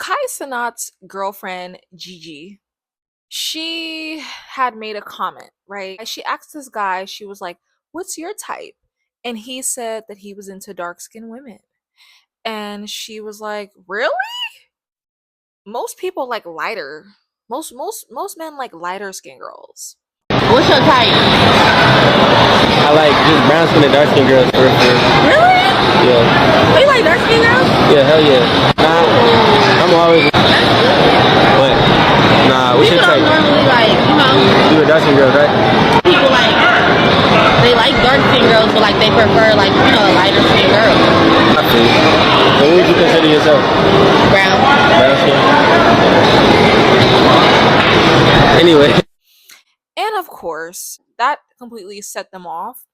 Kai Sanat's girlfriend, Gigi, she had made a comment, right? She asked this guy, she was like, "What's your type?" And he said that he was into dark skinned women. And she was like, "Really? Most people like lighter. Most men like lighter skinned girls." What's your type? I like just brown skin and dark skin girls for real. Really? Yeah. Oh, you like dark skin girls? Yeah, hell yeah. I'm always what? Nah, what's your People don't type? normally like, You a dark skin girl, right? people like, they like dark skin girls, but like they prefer like, a lighter skin girl. I feel you. So what would you consider yourself? Brown. Brown skin? Anyway. And of course, that completely set them off.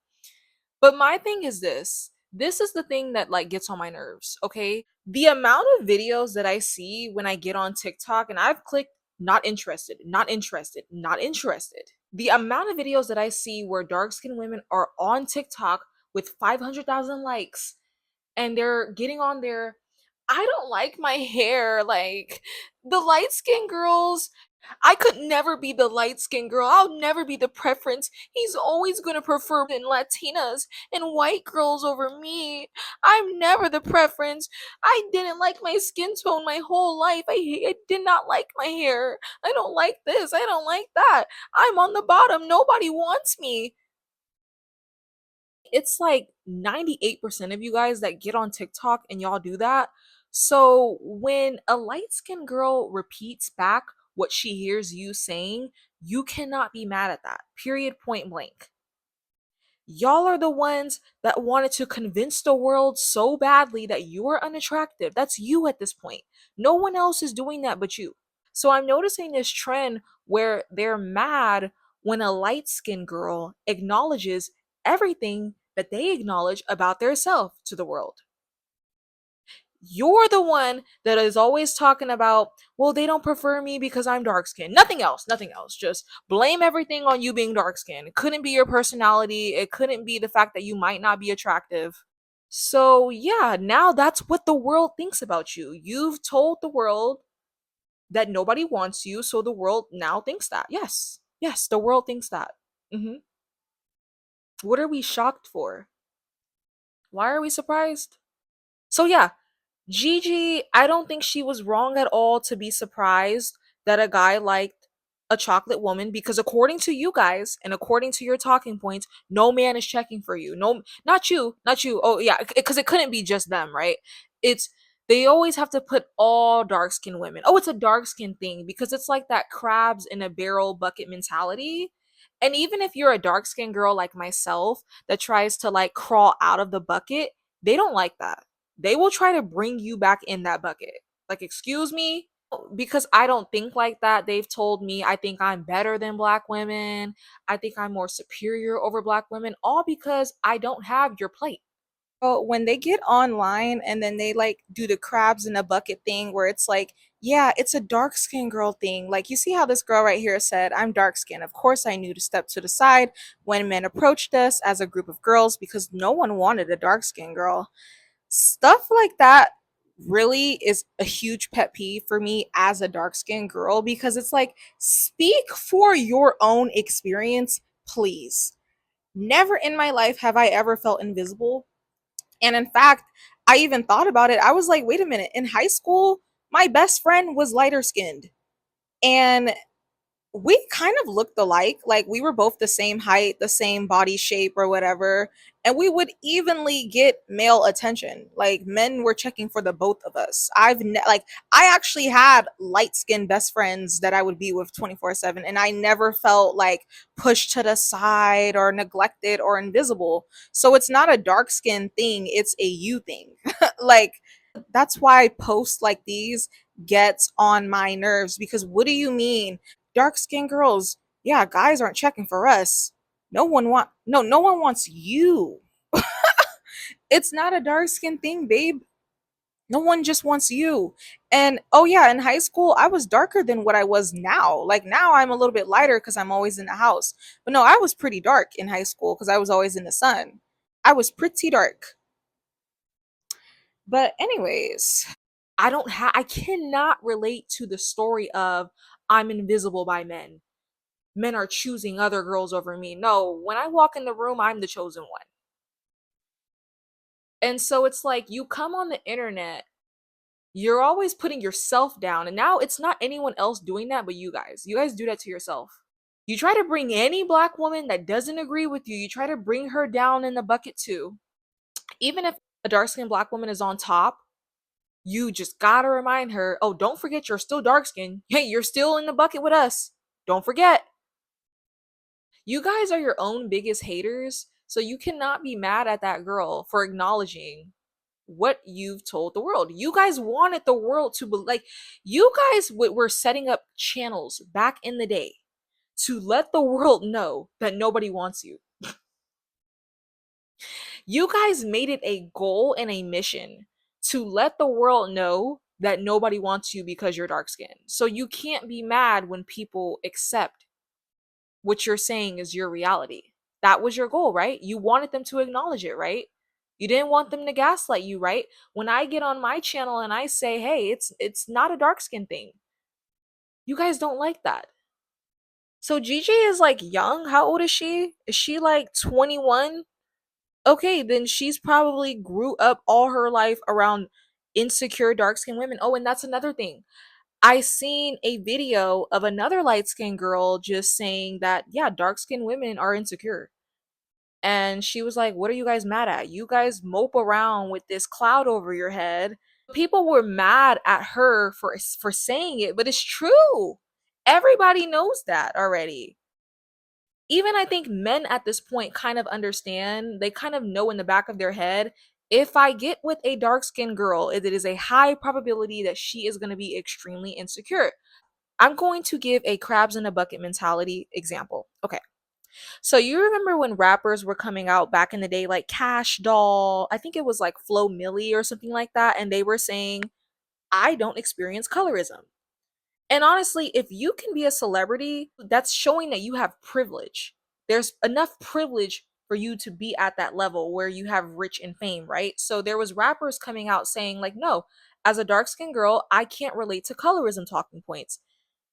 But my thing is this. This is the thing that like gets on my nerves, okay? The amount of videos that I see when I get on TikTok and I've clicked not interested, not interested, not interested. The amount of videos that I see where dark-skinned women are on TikTok with 500,000 likes and they're getting on there. I don't like my hair. Like the light skinned girls, I could never be the light skinned girl. I'll never be the preference. He's always going to prefer in Latinas and white girls over me. I'm never the preference. I didn't like my skin tone my whole life. I did not like my hair. I don't like this. I don't like that. I'm on the bottom. Nobody wants me. It's like 98% of you guys that get on TikTok and y'all do that. So when a light skinned girl repeats back what she hears you saying, you cannot be mad at that. Period, point blank. Y'all are the ones that wanted to convince the world so badly that you are unattractive. That's you at this point. No one else is doing that but you. So I'm noticing this trend where they're mad when a light skinned girl acknowledges everything that they acknowledge about their self to the world. You're the one that is always talking about, well, they don't prefer me because I'm dark skinned. Nothing else, nothing else. Just blame everything on you being dark skinned. It couldn't be your personality. It couldn't be the fact that you might not be attractive. So, yeah, now that's what the world thinks about you. You've told the world that nobody wants you, so the world now thinks that. Yes, yes, the world thinks that. hmm What are we shocked for? Why are we surprised? So yeah, Gigi, I don't think she was wrong at all to be surprised that a guy liked a chocolate woman because according to you guys and according to your talking points, no man is checking for you. No, not you, not you. Oh yeah, because it couldn't be just them, right? It's they always have to put all dark skinned women. Oh, it's a dark skin thing because it's like that crabs in a barrel bucket mentality. And even if you're a dark skinned girl like myself that tries to like crawl out of the bucket, they don't like that. They will try to bring you back in that bucket. Like, excuse me? Because I don't think like that. They've told me I think I'm better than black women. I think I'm more superior over black women, all because I don't have your plate. So when they get online and then they like do the crabs in a bucket thing where it's like, yeah, it's a dark skinned girl thing. Like you see how this girl right here said, I'm dark skinned. Of course I knew to step to the side when men approached us as a group of girls because no one wanted a dark skinned girl. Stuff like that really is a huge pet peeve for me as a dark skinned girl because it's like, speak for your own experience, please. Never in my life have I ever felt invisible, and in fact, I even thought about it. I was like, wait a minute. In high school, my best friend was lighter skinned. And we kind of looked alike. Like we were both the same height, the same body shape or whatever. And we would evenly get male attention. Like men were checking for the both of us. Like I actually had light-skinned best friends that I would be with 24/7 and I never felt like pushed to the side or neglected or invisible. So it's not a dark skin thing, it's a you thing. Like that's why posts like these gets on my nerves because what do you mean dark skinned girls, yeah, guys aren't checking for us. No one wants you. It's not a dark skin thing, babe. No one just wants you. And oh yeah, in high school I was darker than what I was now. Like now I'm a little bit lighter cuz I'm always in the house. But no, I was pretty dark in high school cuz I was always in the sun. I was pretty dark. But anyways, I cannot relate to the story of I'm invisible by men. Men are choosing other girls over me. No, when I walk in the room, I'm the chosen one. And so it's like you come on the internet, you're always putting yourself down. And now it's not anyone else doing that but you guys. You guys do that to yourself. You try to bring any black woman that doesn't agree with you, you try to bring her down in the bucket too. Even if a dark skinned black woman is on top, you just gotta remind her, oh, don't forget you're still dark skinned. Hey, you're still in the bucket with us. Don't forget. You guys are your own biggest haters, so you cannot be mad at that girl for acknowledging what you've told the world. You guys wanted the world to be like, you guys were setting up channels back in the day to let the world know that nobody wants you. You guys made it a goal and a mission to let the world know that nobody wants you because you're dark skinned. So you can't be mad when people accept what you're saying is your reality. That was your goal, right? You wanted them to acknowledge it, right? You didn't want them to gaslight you, right? When I get on my channel and I say, "Hey, it's not a dark skin thing." You guys don't like that. So Gigi is like young. How old is she? Is she like 21? Okay, then she's probably grew up all her life around insecure dark skinned women. Oh, and that's another thing. I seen a video of another light skinned girl just saying that, yeah, dark skinned women are insecure. And she was like, what are you guys mad at? You guys mope around with this cloud over your head. People were mad at her for saying it, but it's true. Everybody knows that already. Even I think men at this point kind of understand, they kind of know in the back of their head, if I get with a dark skinned girl, it is a high probability that she is going to be extremely insecure. I'm going to give a crabs in a bucket mentality example. Okay. So you remember when rappers were coming out back in the day, like Cash Doll, I think it was like Flo Millie or something like that, and they were saying, I don't experience colorism. And honestly, if you can be a celebrity, that's showing that you have privilege. There's enough privilege for you to be at that level where you have rich and fame, right? So there was rappers coming out saying like, no, as a dark-skinned girl, I can't relate to colorism talking points.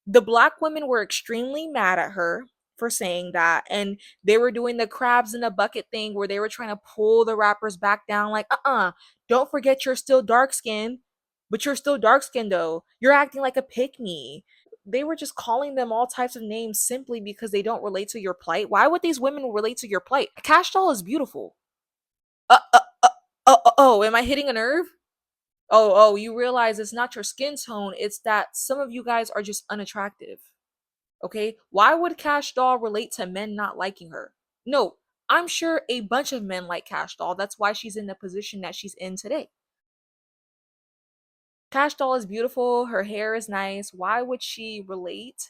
The black women were extremely mad at her for saying that, and they were doing the crabs in a bucket thing where they were trying to pull the rappers back down like, don't forget you're still dark skinned, but you're still dark skinned though, you're acting like a pick me. They were just calling them all types of names simply because they don't relate to your plight. Why would these women relate to your plight? Cash Doll is beautiful. uh, uh, uh, oh, am I hitting a nerve? Oh, you realize it's not your skin tone, it's that some of you guys are just unattractive. Okay? Why would Cash Doll relate to men not liking her? No, I'm sure a bunch of men like Cash Doll. That's why she's in the position that she's in today. Cash Doll is beautiful, her hair is nice. Why would she relate?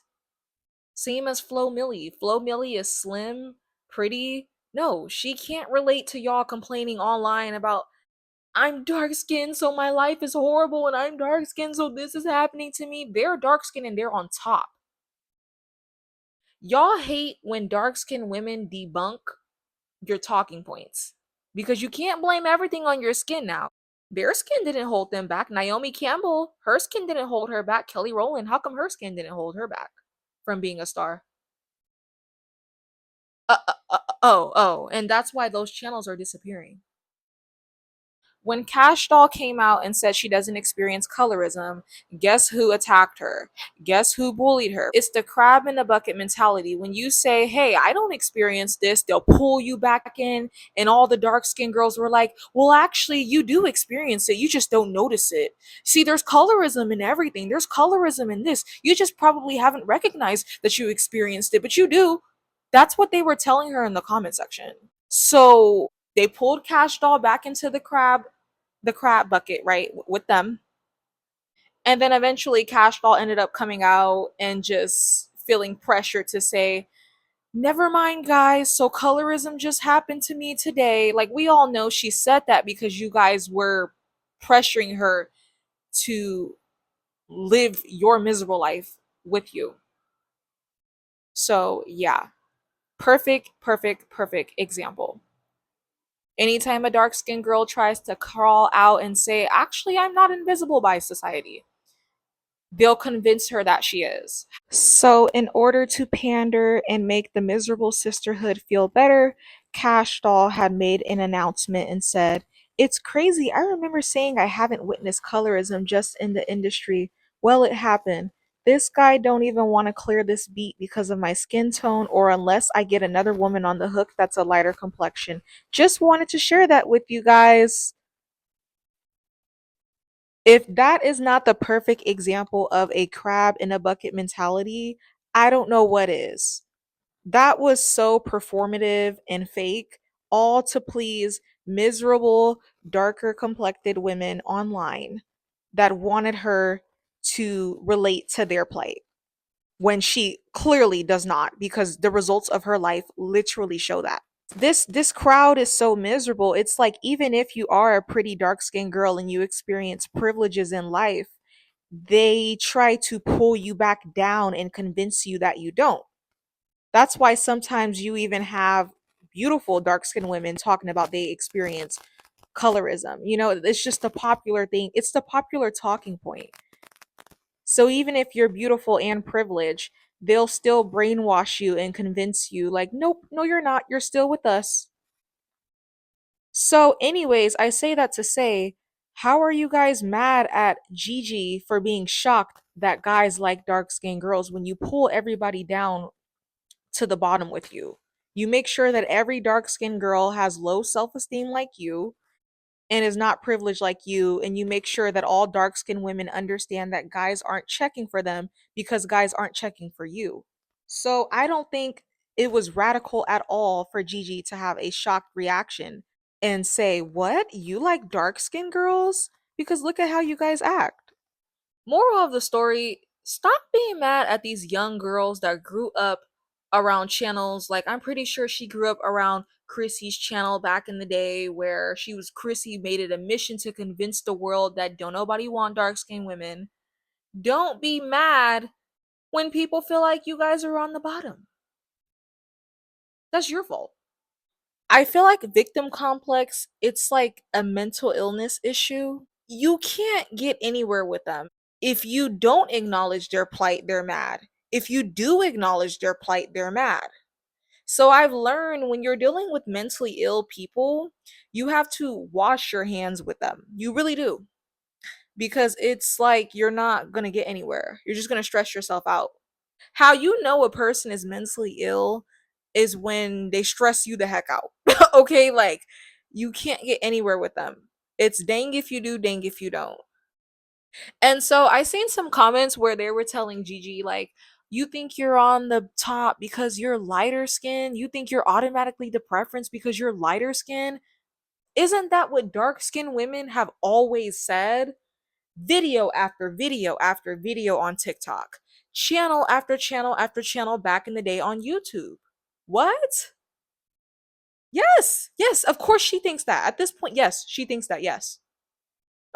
Same as Flo Millie. Flo Millie is slim, pretty. No, she can't relate to y'all complaining online about I'm dark skinned, so my life is horrible, and I'm dark skinned, so this is happening to me. They're dark skinned and they're on top. Y'all hate when dark skinned women debunk your talking points because you can't blame everything on your skin now. Their skin didn't hold them back. Naomi Campbell, her skin didn't hold her back. Kelly Rowland, how come her skin didn't hold her back from being a star? And that's why those channels are disappearing. When Cash Doll came out and said she doesn't experience colorism, guess who attacked her? Guess who bullied her? It's the crab in the bucket mentality. When you say, hey, I don't experience this, they'll pull you back in. And all the dark skinned girls were like, well, actually, you do experience it. You just don't notice it. See, there's colorism in everything. There's colorism in this. You just probably haven't recognized that you experienced it, but you do. That's what they were telling her in the comment section. So they pulled Cash Doll back into the crab bucket, right, with them. And then eventually Cash Doll ended up coming out and just feeling pressure to say, never mind, guys. So colorism just happened to me today. Like, we all know she said that because you guys were pressuring her to live your miserable life with you. So, yeah. Perfect example. Anytime a dark skinned girl tries to crawl out and say, actually, I'm not invisible by society, they'll convince her that she is. So, in order to pander and make the miserable sisterhood feel better, Cash Doll had made an announcement and said, "It's crazy. I remember saying I haven't witnessed colorism just in the industry. Well, it happened. This guy don't even want to clear this beat because of my skin tone or unless I get another woman on the hook that's a lighter complexion. Just wanted to share that with you guys." If that is not the perfect example of a crab in a bucket mentality, I don't know what is. That was so performative and fake, all to please miserable, darker complected women online that wanted her to relate to their plight when she clearly does not, because the results of her life literally show that. This crowd is so miserable. It's like even if you are a pretty dark-skinned girl and you experience privileges in life, they try to pull you back down and convince you that you don't. That's why sometimes you even have beautiful dark-skinned women talking about they experience colorism. You know, it's just a popular thing. It's the popular talking point. So even if you're beautiful and privileged, they'll still brainwash you and convince you like, nope, no you're not. You're still with us. So, anyways, I say that to say, how are you guys mad at Gigi for being shocked that guys like dark skinned girls when you pull everybody down to the bottom with you? You make sure that every dark skinned girl has low self esteem like you and is not privileged like you, and you make sure that all dark skinned women understand that guys aren't checking for them because guys aren't checking for you. So, I don't think it was radical at all for Gigi to have a shocked reaction and say, "What? You like dark skinned girls? Because look at how you guys act." Moral of the story, stop being mad at these young girls that grew up around channels. Like, I'm pretty sure she grew up around Chrissy's channel back in the day where Chrissy made it a mission to convince the world that don't nobody want dark skinned women. Don't be mad when people feel like you guys are on the bottom. That's your fault. I feel like victim complex, it's like a mental illness issue. You can't get anywhere with them. If you don't acknowledge their plight, they're mad. If you do acknowledge their plight, they're mad. So I've learned when you're dealing with mentally ill people, you have to wash your hands with them. You really do. Because it's like you're not going to get anywhere. You're just going to stress yourself out. How you know a person is mentally ill is when they stress you the heck out. Okay, like you can't get anywhere with them. It's dang if you do, dang if you don't. And so I seen some comments where they were telling Gigi like, you think you're on the top because you're lighter skin? You think you're automatically the preference because you're lighter skin? Isn't that what dark skinned women have always said? Video after video after video on TikTok, channel after channel after channel back in the day on YouTube. What? Yes, yes, of course she thinks that. At this point, yes, she thinks that. Yes.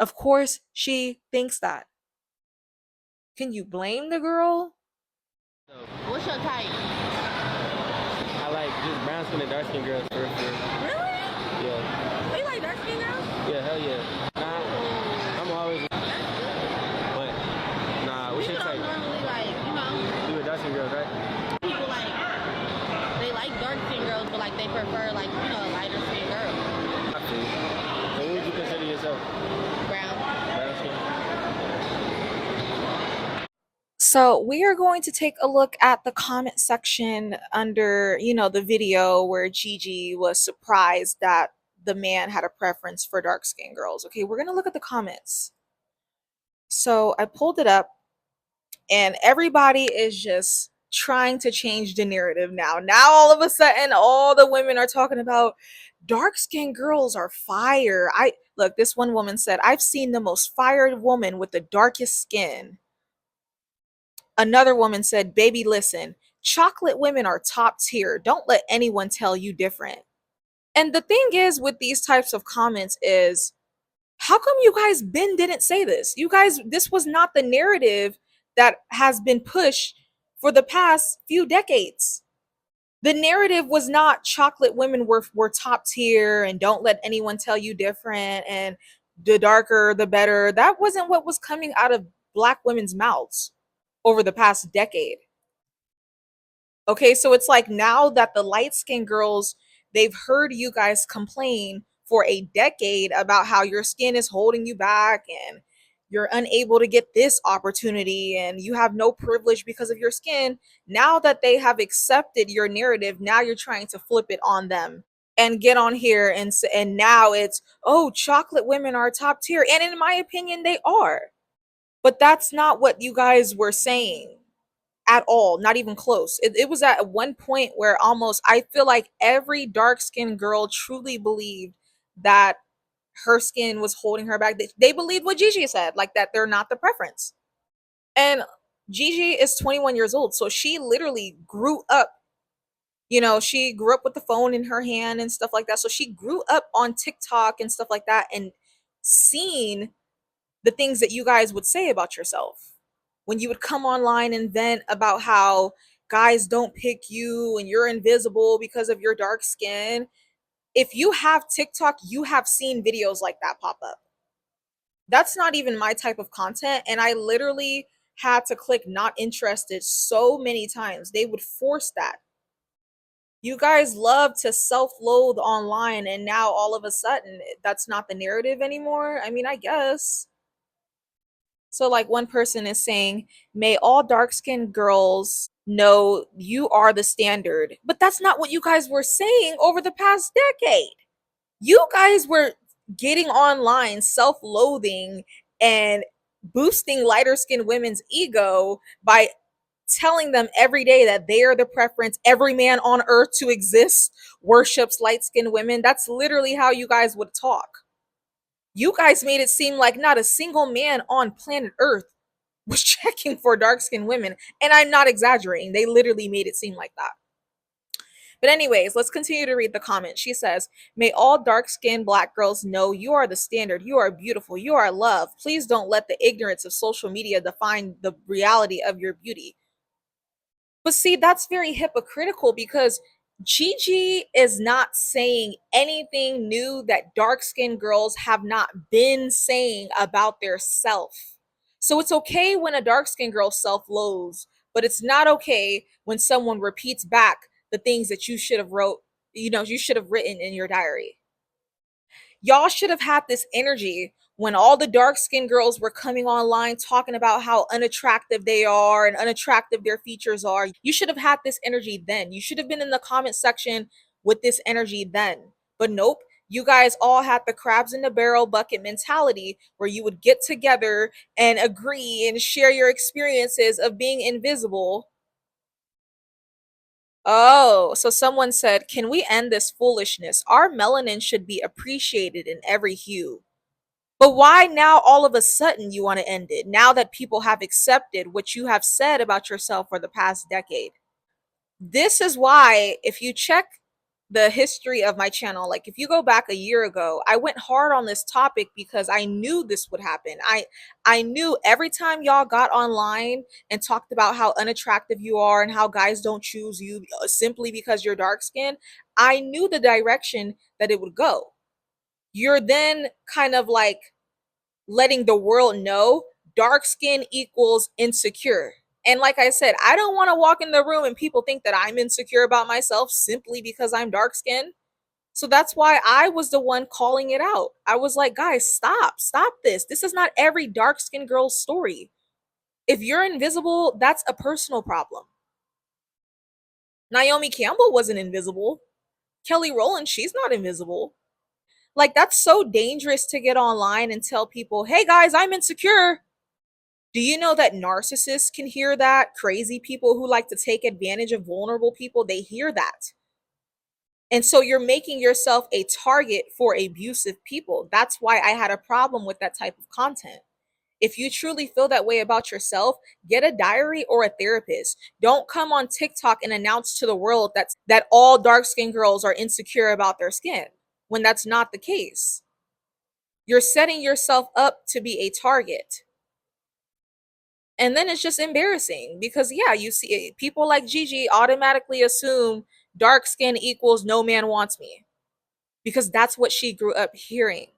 Of course she thinks that. Can you blame the girl? So, What's your type? I like just brown skin and dark skin girls for real. Really? Yeah. Oh, you like dark skin girls? Yeah, hell yeah. Nah, I'm always. But, nah, what's your People don't type? normally like, you know, You a dark skin girls, right? people like they like dark skin girls, but like they prefer like, you know, a lighter skin girl. I feel you. So, what would you consider yourself? Brown. Brown skin? So, we are going to take a look at the comment section under, the video where Gigi was surprised that the man had a preference for dark skinned girls. Okay, we're going to look at the comments. So, I pulled it up and everybody is just trying to change the narrative now. Now, all of a sudden, all the women are talking about dark skinned girls are fire. I look, this one woman said, I've seen the most fired woman with the darkest skin. Another woman said, baby, listen, chocolate women are top tier. Don't let anyone tell you different. And the thing is with these types of comments is, how come you guys didn't say this? You guys, this was not the narrative that has been pushed for the past few decades. The narrative was not chocolate women were top tier and don't let anyone tell you different and the darker the better. That wasn't what was coming out of black women's mouths over the past decade. Okay, so it's like now that the light skinned girls, they've heard you guys complain for a decade about how your skin is holding you back and you're unable to get this opportunity and you have no privilege because of your skin. Now that they have accepted your narrative, now you're trying to flip it on them and get on here and now it's, oh, chocolate women are top tier, and in my opinion they are. But that's not what you guys were saying at all, not even close. It was at one point where almost I feel like every dark skinned girl truly believed that her skin was holding her back. They believed what Gigi said, like that they're not the preference. And Gigi is 21 years old, so she literally grew up. You know, she grew up with the phone in her hand and stuff like that. So she grew up on TikTok and stuff like that and seen the things that you guys would say about yourself when you would come online and vent about how guys don't pick you and you're invisible because of your dark skin. If you have TikTok, you have seen videos like that pop up. That's not even my type of content. And I literally had to click not interested so many times. They would force that. You guys love to self loathe online, and now all of a sudden, that's not the narrative anymore. I mean, I guess. So, like, one person is saying, may all dark skinned girls know you are the standard. But that's not what you guys were saying over the past decade. You guys were getting online, self loathing, and boosting lighter skinned women's ego by telling them every day that they are the preference. Every man on earth to exist worships light skinned women. That's literally how you guys would talk. You guys made it seem like not a single man on planet Earth was checking for dark skinned women. And I'm not exaggerating. They literally made it seem like that. But, anyways, let's continue to read the comment. She says, may all dark skinned black girls know you are the standard. You are beautiful. You are loved. Please don't let the ignorance of social media define the reality of your beauty. But see, that's very hypocritical because Gigi is not saying anything new that dark skinned girls have not been saying about their self. So it's okay when a dark skinned girl self loathes, but it's not okay when someone repeats back the things that you should have written in your diary. Y'all should have had this energy when all the dark skinned girls were coming online talking about how unattractive they are and unattractive their features are. You should have had this energy then. You should have been in the comment section with this energy then. But nope, you guys all had the crabs in the barrel bucket mentality where you would get together and agree and share your experiences of being invisible. Oh, so someone said, can we end this foolishness? Our melanin should be appreciated in every hue. But why now all of a sudden you want to end it? Now that people have accepted what you have said about yourself for the past decade. This is why, if you check the history of my channel, like if you go back a year ago, I went hard on this topic because I knew this would happen. I knew every time y'all got online and talked about how unattractive you are and how guys don't choose you simply because you're dark skinned, I knew the direction that it would go. You're then kind of like letting the world know dark skin equals insecure. And like I said, I don't want to walk in the room and people think that I'm insecure about myself simply because I'm dark skinned. So that's why I was the one calling it out. I was like, guys, stop this. This is not every dark skinned girl's story. If you're invisible, that's a personal problem. Naomi Campbell wasn't invisible. Kelly Rowland, she's not invisible. Like, that's so dangerous to get online and tell people, hey guys, I'm insecure. Do you know that narcissists can hear that? Crazy people who like to take advantage of vulnerable people, they hear that. And so you're making yourself a target for abusive people. That's why I had a problem with that type of content. If you truly feel that way about yourself, get a diary or a therapist. Don't come on TikTok and announce to the world that all dark-skinned girls are insecure about their skin when that's not the case. You're setting yourself up to be a target. And then it's just embarrassing because, yeah, you see people like Gigi automatically assume dark skin equals no man wants me, because that's what she grew up hearing.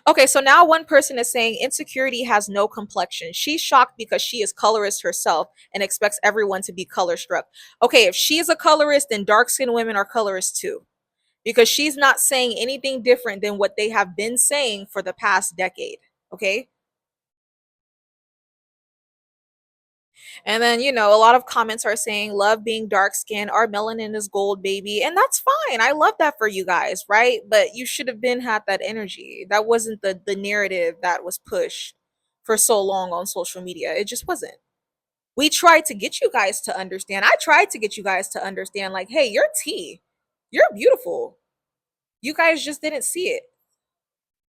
Okay, so now one person is saying insecurity has no complexion. She's shocked because she is colorist herself and expects everyone to be color struck. Okay, if she's a colorist, then dark skinned women are colorists too, because she's not saying anything different than what they have been saying for the past decade. Okay. And then, a lot of comments are saying, love being dark skinned, our melanin is gold, baby. And that's fine. I love that for you guys, right? But you should have been had that energy. That wasn't the narrative that was pushed for so long on social media. It just wasn't. We tried to get you guys to understand. I tried to get you guys to understand, like, hey, you're T. You're beautiful. You guys just didn't see it.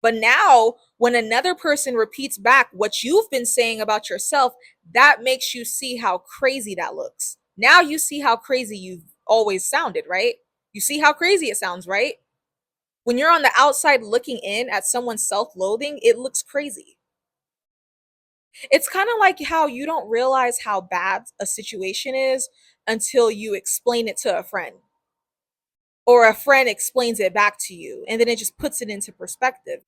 But now, when another person repeats back what you've been saying about yourself, that makes you see how crazy that looks. Now you see how crazy you've always sounded, right? You see how crazy it sounds, right? When you're on the outside looking in at someone's self loathing, it looks crazy. It's kind of like how you don't realize how bad a situation is until you explain it to a friend, or a friend explains it back to you, and then it just puts it into perspective.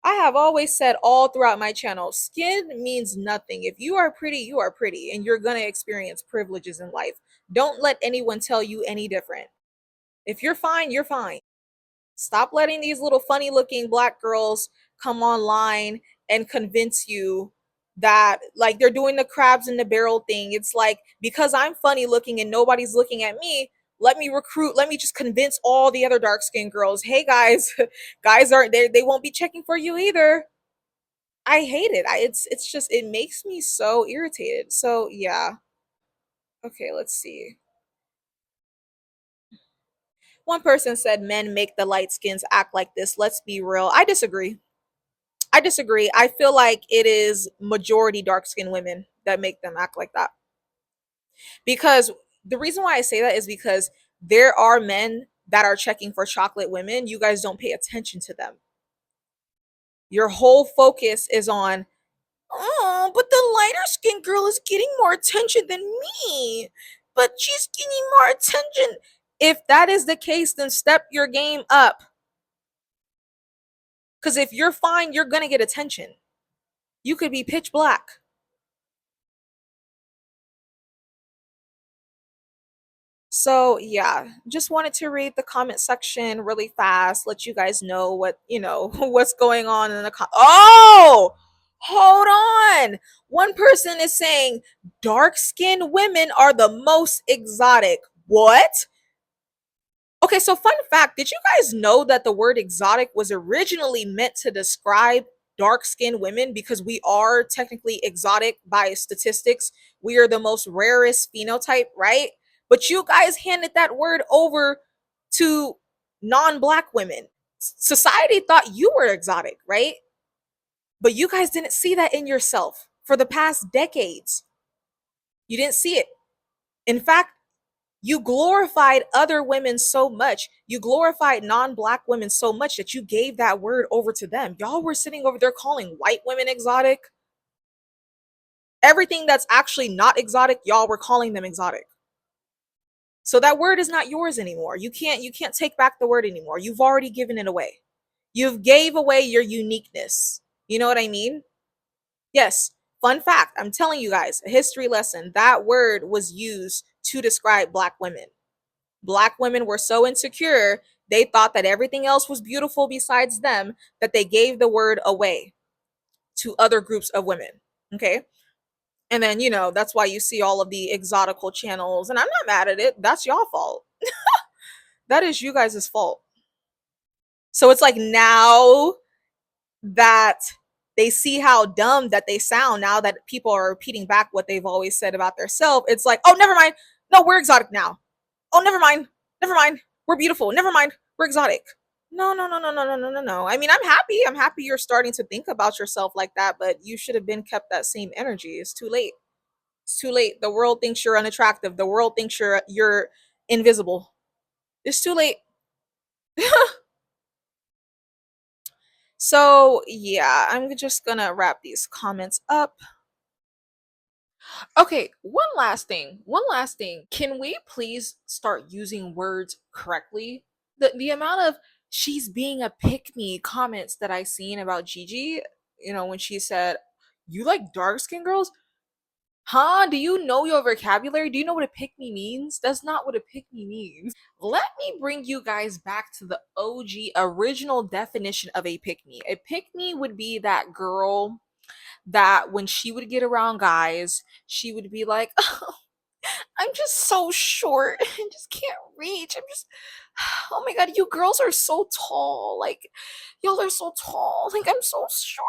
I have always said all throughout my channel, skin means nothing. If you are pretty, you are pretty, and you're going to experience privileges in life. Don't let anyone tell you any different. If you're fine, you're fine. Stop letting these little funny looking black girls come online and convince you that, like, they're doing the crabs in the barrel thing. It's like, because I'm funny looking and nobody's looking at me, let me just convince all the other dark skinned girls, hey guys, guys aren't there, they won't be checking for you either. I hate it. It's just, it makes me so irritated. So yeah. Okay, let's see. One person said men make the light skins act like this. Let's be real. I disagree. I disagree. I feel like it is majority dark skinned women that make them act like that. Because the reason why I say that is because there are men that are checking for chocolate women. You guys don't pay attention to them. Your whole focus is on, oh, but the lighter skinned girl is getting more attention than me. But she's getting more attention. If that is the case, then step your game up. Because if you're fine, you're going to get attention. You could be pitch black. So yeah, just wanted to read the comment section really fast, let you guys know what, what's going on in the oh, hold on. One person is saying dark skinned women are the most exotic. What? Okay, so fun fact, did you guys know that the word exotic was originally meant to describe dark-skinned women, because we are technically exotic by statistics. We are the most rarest phenotype, right? But you guys handed that word over to non-black women. Society thought you were exotic, right? But you guys didn't see that in yourself for the past decades. You didn't see it. In fact, you glorified other women so much. You glorified non-black women so much that you gave that word over to them. Y'all were sitting over there calling white women exotic. Everything that's actually not exotic, y'all were calling them exotic. So that word is not yours anymore. You can't take back the word anymore. You've already given it away. You've gave away your uniqueness. You know what I mean? Yes. Fun fact, I'm telling you guys, a history lesson. That word was used to describe black women. Black women were so insecure, they thought that everything else was beautiful besides them, that they gave the word away to other groups of women. Okay. And then, that's why you see all of the exotical channels. And I'm not mad at it. That's y'all fault. That is you guys' fault. So it's like, now that they see how dumb that they sound, now that people are repeating back what they've always said about themselves, it's like, oh, never mind. No, we're exotic now. Oh, never mind. Never mind. We're beautiful. Never mind. We're exotic. No, no, no, no, no, no, no, no, no. I mean, I'm happy. I'm happy you're starting to think about yourself like that, but you should have been kept that same energy. It's too late. It's too late. The world thinks you're unattractive. The world thinks you're invisible. It's too late. So yeah, I'm just gonna wrap these comments up. Okay, one last thing. One last thing. Can we please start using words correctly? The amount of she's being a pick me comments that I seen about Gigi, when she said, "You like dark skinned girls?" Huh? Do you know your vocabulary? Do you know what a pick me means? That's not what a pick me means. Let me bring you guys back to the OG original definition of a pick me. A pick me would be that girl that when she would get around guys, she would be like, "Oh, I'm just so short. I just can't reach. I'm just, oh my god, you girls are so tall. Like, y'all are so tall. Like, I'm so short."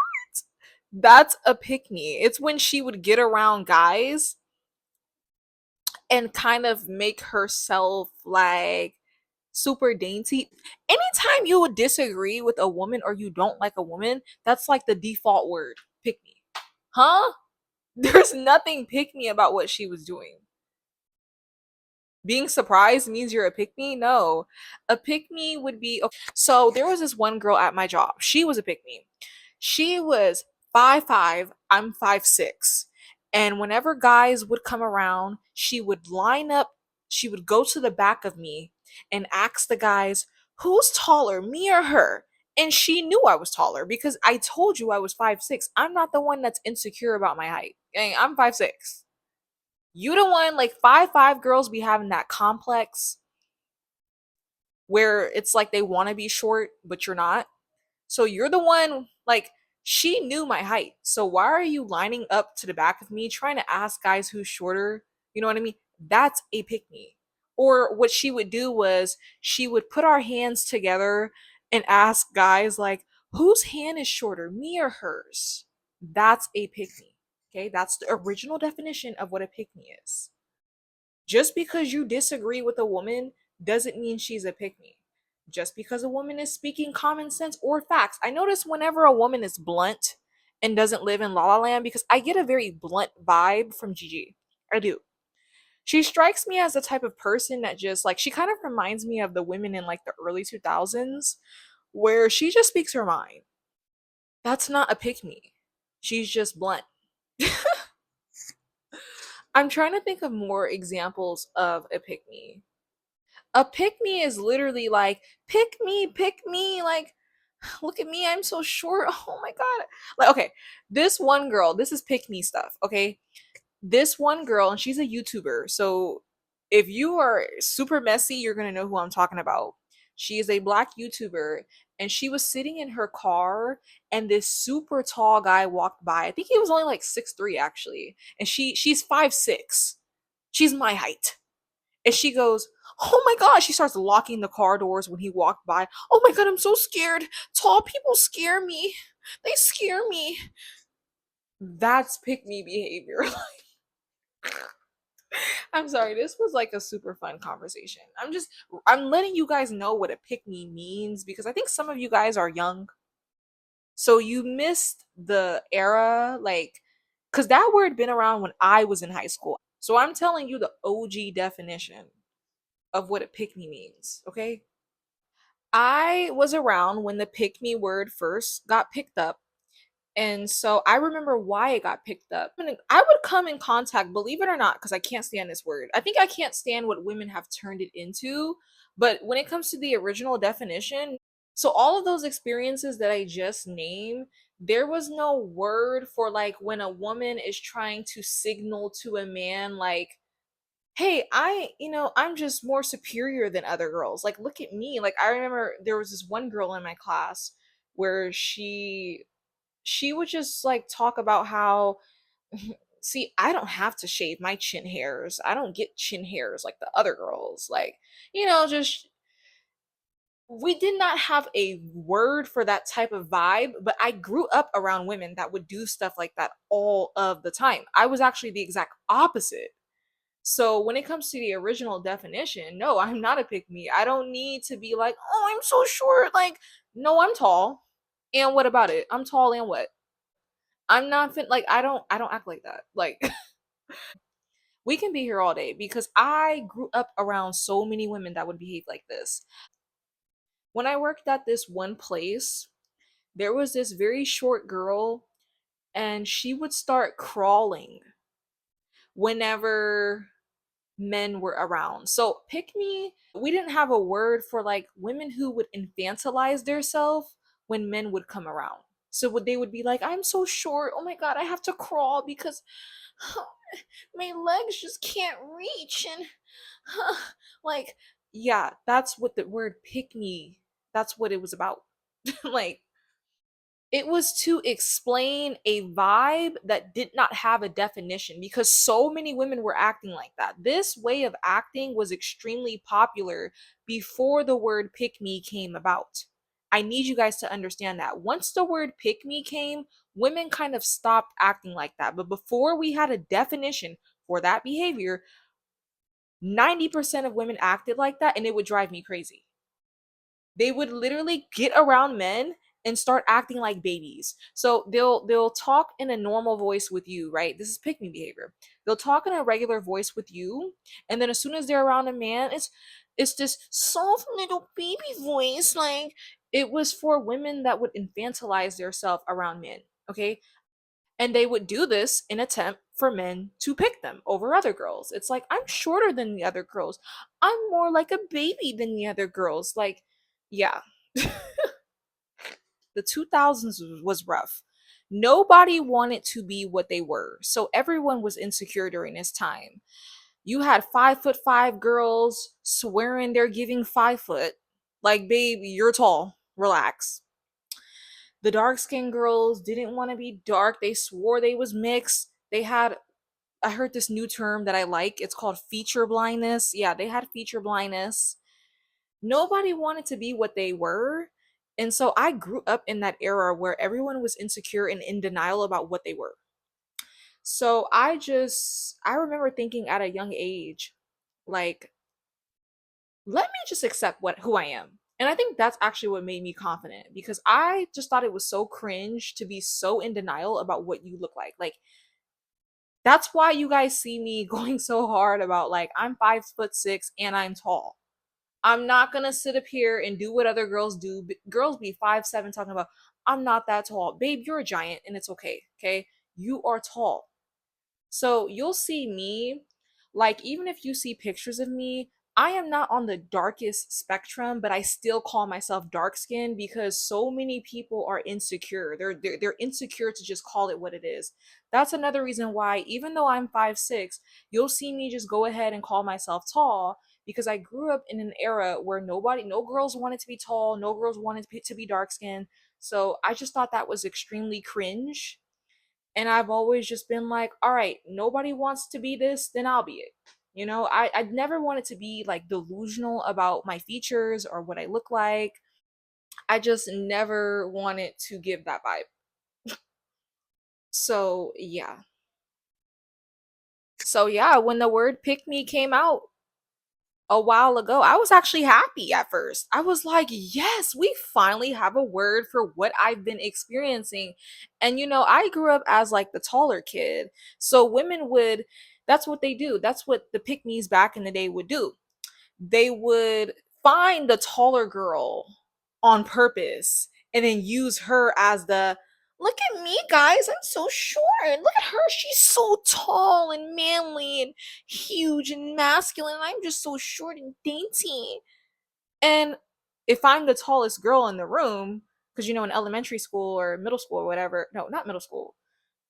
That's a pick me. It's when she would get around guys and kind of make herself like super dainty. Anytime you would disagree with a woman or you don't like a woman, that's like the default word, pick me. Huh? There's nothing pick me about what she was doing. Being surprised means you're a pick me? No. A pick me would be okay. So there was this one girl at my job. She was a pick me. She was 5'5", I'm 5'6". And whenever guys would come around, she would line up, she would go to the back of me and ask the guys, "Who's taller, me or her?" And she knew I was taller because I told you I was 5'6". I'm not the one that's insecure about my height. I'm 5'6". You the one, like 5'5" girls be having that complex where it's like they want to be short, but you're not. So you're the one, like, she knew my height. So why are you lining up to the back of me trying to ask guys who's shorter? You know what I mean? That's a pick me. Or what she would do was she would put our hands together and ask guys, like, whose hand is shorter, me or hers? That's a pick me. Okay, that's the original definition of what a pick me is. Just because you disagree with a woman doesn't mean she's a pick me. Just because a woman is speaking common sense or facts. I notice whenever a woman is blunt and doesn't live in La La Land, because I get a very blunt vibe from Gigi. I do. She strikes me as the type of person that just like, she kind of reminds me of the women in like the early 2000s where she just speaks her mind. That's not a pick me. She's just blunt. I'm trying to think of more examples of a pick me. A pick me is literally like, pick me, like, look at me, I'm so short. Oh my god. Like, okay, this one girl, this is pick me stuff, okay? This one girl, and she's a YouTuber. So if you are super messy, you're gonna know who I'm talking about. She is a black YouTuber, and she was sitting in her car, and this super tall guy walked by. I think he was only like 6'3" actually. And she's 5'6". She's my height. And she goes, "Oh my god," she starts locking the car doors when he walked by. "Oh my god, I'm so scared. Tall people scare me. They scare me." That's pick me behavior. I'm sorry, this was like a super fun conversation. I'm letting you guys know what a pick me means because I think some of you guys are young. So you missed the era, like, because that word been around when I was in high school. So I'm telling you the OG definition of what a pick me means, okay? I was around when the pick me word first got picked up. And so I remember why it got picked up. And I would come in contact, believe it or not, because I can't stand this word. I think I can't stand what women have turned it into. But when it comes to the original definition, so all of those experiences that I just named, there was no word for like when a woman is trying to signal to a man, like, hey, I'm just more superior than other girls. Like, look at me. Like, I remember there was this one girl in my class where she would just like talk about how, see, I don't have to shave my chin hairs. I don't get chin hairs like the other girls. Like, just we did not have a word for that type of vibe, but I grew up around women that would do stuff like that all of the time. I was actually the exact opposite. So when it comes to the original definition, no, I'm not a pick me. I don't need to be like, "Oh, I'm so short." Like, no, I'm tall. And what about it? I'm tall and what? I'm not fit, like, I don't act like that. Like, we can be here all day because I grew up around so many women that would behave like this. When I worked at this one place, there was this very short girl and she would start crawling. whenever men were around. So pick me, we didn't have a word for like women who would infantilize themselves when men would come around. So what they would be like, I'm so short. Oh my god, I have to crawl because my legs just can't reach and like yeah, that's what the word pick me, that's what it was about. Like it was to explain a vibe that did not have a definition because so many women were acting like that. This way of acting was extremely popular before the word pick me came about. I need you guys to understand that. Once the word pick me came, women kind of stopped acting like that. But before we had a definition for that behavior, 90% of women acted like that and it would drive me crazy. They would literally get around men and start acting like babies. So they'll talk in a normal voice with you, right? This is pick me behavior. They'll talk in a regular voice with you, and then as soon as they're around a man, it's this soft little baby voice. Like it was for women that would infantilize themselves around men. Okay, and they would do this in attempt for men to pick them over other girls. It's like, I'm shorter than the other girls. I'm more like a baby than the other girls. Like, yeah. The 2000s was rough. Nobody wanted to be what they were. So everyone was insecure during this time. You had 5'5" girls swearing they're giving 5 foot. Like, babe, you're tall. Relax. The dark skinned girls didn't want to be dark. They swore they was mixed. They had, I heard this new term that I like. It's called feature blindness. Yeah, they had feature blindness. Nobody wanted to be what they were. And so I grew up in that era where everyone was insecure and in denial about what they were. So I remember thinking at a young age, like, let me just accept what who I am. And I think that's actually what made me confident because I just thought it was so cringe to be so in denial about what you look like. Like that's why you guys see me going so hard about like I'm 5'6" and I'm tall. I'm not gonna sit up here and do what other girls do. Girls be 5'7" talking about I'm not that tall. Babe, you're a giant and it's okay. Okay. You are tall. So you'll see me, like, even if you see pictures of me, I am not on the darkest spectrum, but I still call myself dark skinned because so many people are insecure. They're insecure to just call it what it is. That's another reason why, even though I'm 5'6", you'll see me just go ahead and call myself tall because I grew up in an era where no girls wanted to be tall, no girls wanted to be dark skinned. So I just thought that was extremely cringe, and I've always just been like, all right, nobody wants to be this, then I'll be it. You know, I'd never wanted to be like delusional about my features or what I look like. I just never wanted to give that vibe. So yeah. So yeah, when the word pick me came out a while ago, I was actually happy at first. I was like, yes, we finally have a word for what I've been experiencing. And you know, I grew up as like the taller kid. So women would, that's what they do. That's what the pick me's back in the day would do. They would find the taller girl on purpose and then use her as the look at me guys, I'm so short, look at her, she's so tall and manly and huge and masculine, and I'm just so short and dainty. And if I'm the tallest girl in the room, because you know in elementary school or middle school or whatever, no, not middle school,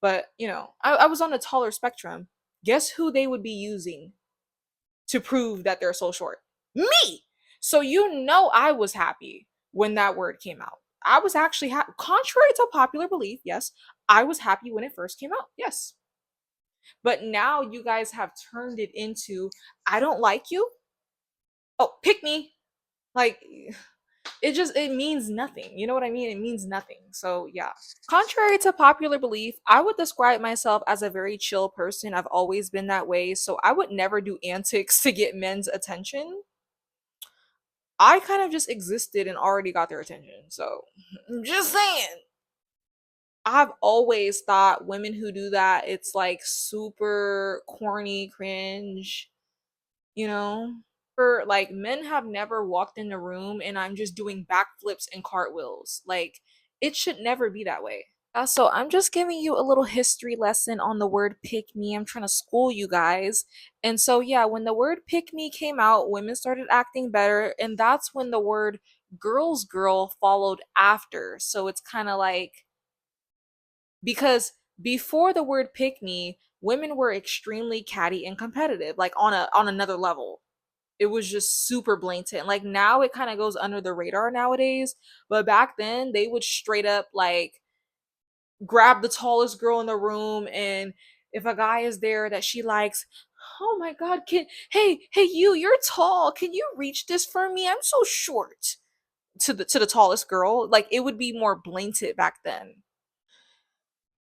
but you know I was on the taller spectrum, guess who they would be using to prove that they're so short? Me. So you know I was happy when that word came out. I was actually happy. Contrary to popular belief, yes, I was happy when it first came out. Yes. But now you guys have turned it into I don't like you. Oh, pick me. Like it means nothing. You know what I mean? It means nothing. So, yeah. Contrary to popular belief, I would describe myself as a very chill person. I've always been that way. So, I would never do antics to get men's attention. I kind of just existed and already got their attention. So, just saying. I've always thought women who do that, it's like super corny, cringe, you know? Like men have never walked in the room and I'm just doing backflips and cartwheels. Like it should never be that way. So I'm just giving you a little history lesson on the word pick me. I'm trying to school you guys. And so, yeah, when the word pick me came out, women started acting better. And that's when the word girls girl followed after. So it's kind of like, because before the word pick me, women were extremely catty and competitive, like on another level. It was just super blatant. Like now it kind of goes under the radar nowadays, but back then they would straight up like grab the tallest girl in the room, and if a guy is there that she likes, oh my god, can hey you're tall, can you reach this for me, I'm so short, to the tallest girl. Like it would be more blatant back then.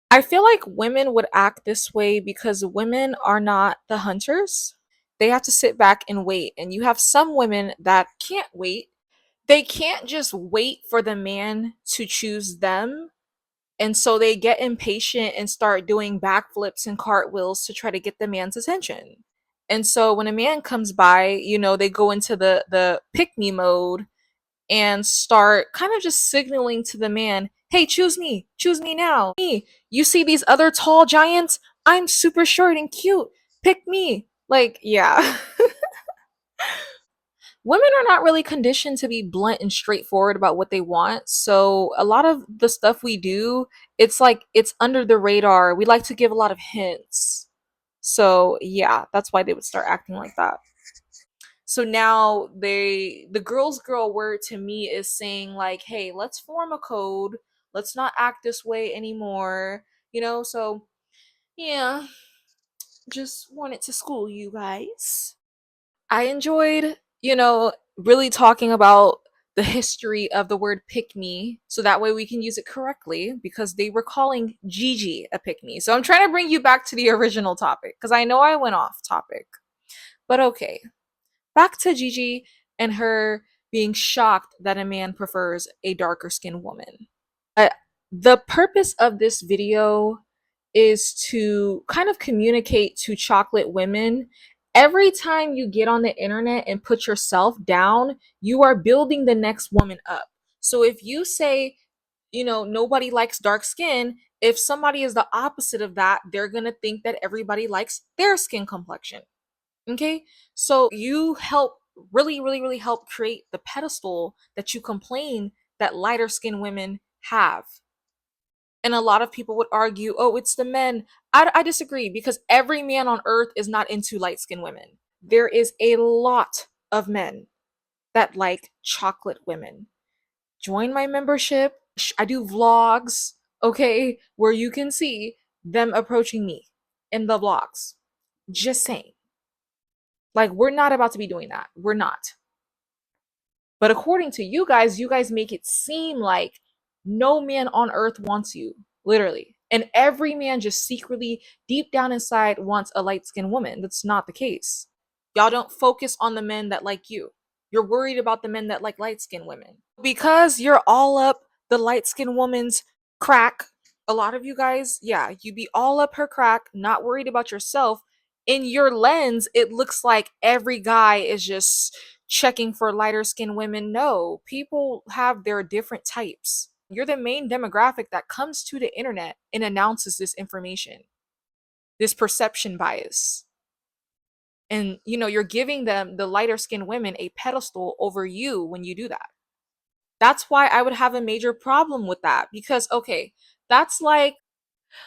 I feel like women would act this way because women are not the hunters. They have to sit back and wait, and you have some women that can't wait. They can't just wait for the man to choose them. And so they get impatient and start doing backflips and cartwheels to try to get the man's attention. And so when a man comes by, they go into the pick me mode and start kind of just signaling to the man, "Hey, choose me now. Me. You see these other tall giants? I'm super short and cute. Pick me." Like, yeah. Women are not really conditioned to be blunt and straightforward about what they want. So a lot of the stuff we do, it's like it's under the radar. We like to give a lot of hints. So yeah, that's why they would start acting like that. So now the girl's girl word to me is saying like, "Hey, let's form a code. Let's not act this way anymore." So yeah, just wanted to school you guys. I enjoyed, really talking about the history of the word pick me so that way we can use it correctly, because they were calling Gigi a pick me. So I'm trying to bring you back to the original topic because I know I went off topic. But okay, back to Gigi and her being shocked that a man prefers a darker skinned woman. Uh, the purpose of this video is to kind of communicate to chocolate women. Every time you get on the internet and put yourself down, you are building the next woman up. So if you say, nobody likes dark skin, if somebody is the opposite of that, they're going to think that everybody likes their skin complexion. Okay? So you help really, really, really help create the pedestal that you complain that lighter skinned women have. And a lot of people would argue, oh, it's the men. I disagree, because every man on earth is not into light skinned women. There is a lot of men that like chocolate women. Join my membership. I do vlogs, okay, where you can see them approaching me in the vlogs. Just saying. Like, we're not about to be doing that. We're not. But according to you guys make it seem like no man on earth wants you, literally. And every man just secretly, deep down inside, wants a light skinned woman. That's not the case. Y'all don't focus on the men that like you. You're worried about the men that like light skinned women. Because you're all up the light skinned woman's crack, a lot of you guys, yeah, you be all up her crack, not worried about yourself. In your lens, it looks like every guy is just checking for lighter skinned women. No, people have their different types. You're the main demographic that comes to the internet and announces this information, this perception bias. And you're giving them, the lighter skinned women, a pedestal over you when you do that. That's why I would have a major problem with that, because okay, that's like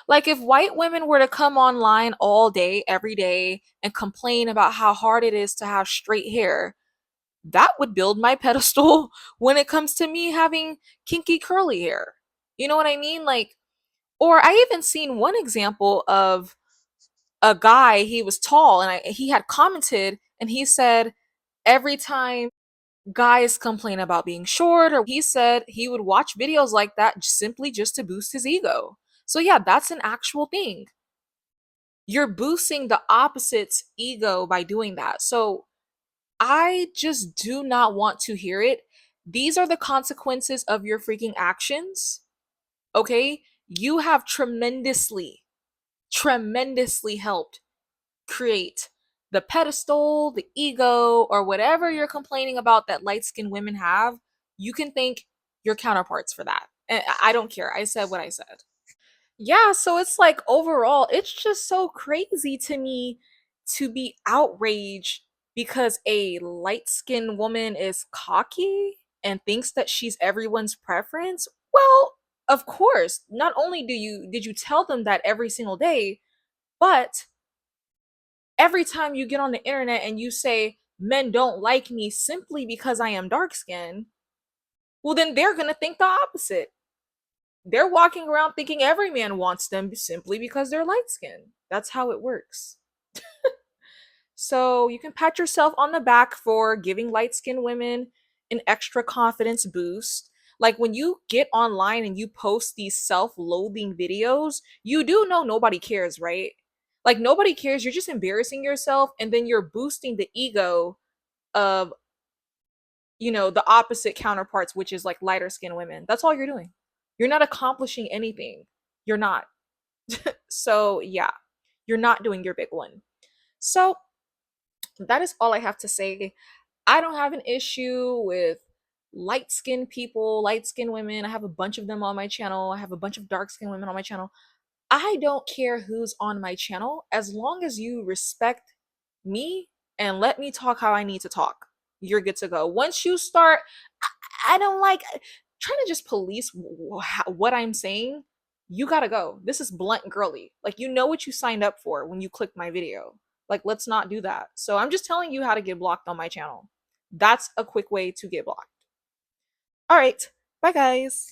if white women were to come online all day every day and complain about how hard it is to have straight hair, that would build my pedestal when it comes to me having kinky curly hair. You know what I mean? Like, or I even seen one example of a guy, he was tall, and he had commented and he said every time guys complain about being short, or he said he would watch videos like that simply just to boost his ego. So yeah, that's an actual thing. You're boosting the opposite's ego by doing that. So I just do not want to hear it. These are the consequences of your freaking actions. Okay? You have tremendously helped create the pedestal, the ego, or whatever you're complaining about that light skinned women have. You can thank your counterparts for that. And I don't care. I said what I said. Yeah, so it's like overall, it's just so crazy to me to be outraged because a light-skinned woman is cocky and thinks that she's everyone's preference. Well, of course, not only did you tell them that every single day, but every time you get on the internet and you say men don't like me simply because I am dark skinned, well then they're going to think the opposite. They're walking around thinking every man wants them simply because they're light skinned. That's how it works. So you can pat yourself on the back for giving light skinned women an extra confidence boost. Like when you get online and you post these self loathing videos, you do know nobody cares, right? Like nobody cares. You're just embarrassing yourself and then you're boosting the ego of, the opposite counterparts, which is like lighter skinned women. That's all you're doing. You're not accomplishing anything. You're not. So, yeah, you're not doing your big one. So, that is all I have to say. I don't have an issue with light skinned people, light skinned women. I have a bunch of them on my channel. I have a bunch of dark skinned women on my channel. I don't care who's on my channel as long as you respect me and let me talk how I need to talk. You're good to go. Once you start, I don't like trying to just police what I'm saying. You gotta go. This is blunt girly. Like, you know what you signed up for when you clicked my video. Like, let's not do that. So, I'm just telling you how to get blocked on my channel. That's a quick way to get blocked. All right. Bye, guys.